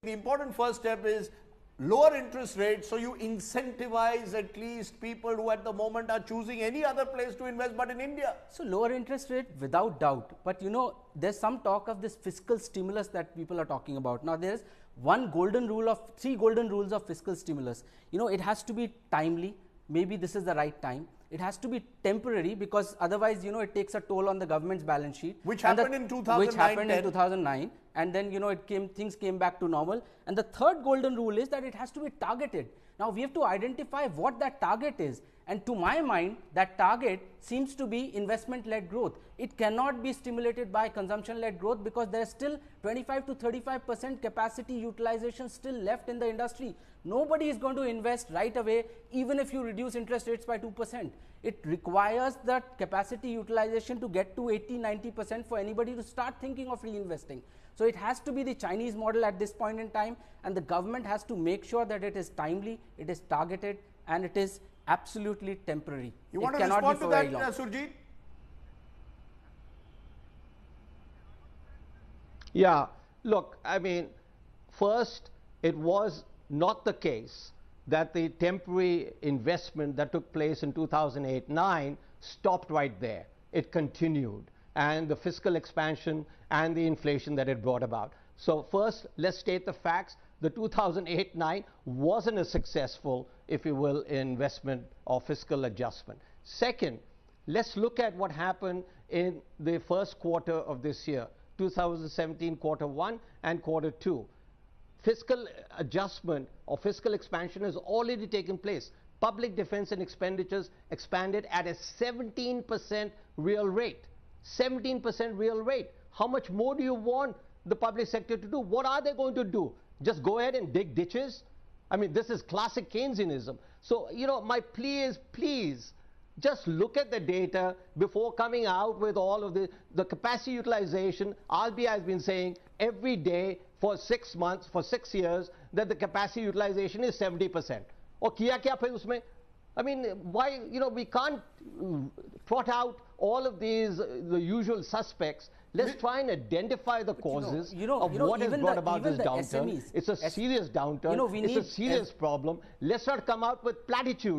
The important first step is lower interest rates, so you incentivize at least people who at the moment are choosing any other place to invest but in India. So lower interest rate without doubt, but you know, there's some talk of this fiscal stimulus that people are talking about. Now there's three golden rules of fiscal stimulus. You know, it has to be timely. Maybe this is the right time. It has to be temporary, because otherwise, you know, it takes a toll on the government's balance sheet. Which happened in 2009, and then, you know, things came back to normal. And the third golden rule is that it has to be targeted. Now we have to identify what that target is. And to my mind, that target seems to be investment-led growth. It cannot be stimulated by consumption-led growth, because there is still 25 to 35% capacity utilization still left in the industry. Nobody is going to invest right away, even if you reduce interest rates by 2%. It requires that capacity utilization to get to 80-90% for anybody to start thinking of reinvesting. So it has to be the Chinese model at this point in time, and the government has to make sure that it is timely, it is targeted, and it is absolutely temporary. You want to respond to that, Surjit? Yeah, look, I mean, first, it was not the case that the temporary investment that took place in 2008-9 stopped right there. It continued, and the fiscal expansion and the inflation that it brought about. So first, let's state the facts. The 2008-9 wasn't a successful, if you will, investment or fiscal adjustment. Second, let's look at what happened in the first quarter of this year, 2017 quarter 1 and quarter 2. Fiscal adjustment or fiscal expansion has already taken place. Public defense and expenditures expanded at a 17% real rate. 17% real rate. How much more do you want the public sector to do? What are they going to do? Just go ahead and dig ditches? I mean, this is classic Keynesianism. So, you know, my plea is, please, just look at the data before coming out with all of the capacity utilization. RBI has been saying every day for 6 months, for 6 years, that the capacity utilization is 70%. Or kiya kya phir usme? I mean, why, you know, we can't trot out all of these, the usual suspects. Let's try and identify the causes of what has brought about this downturn. It's a serious downturn. It's a serious problem. Let's not come out with platitudes.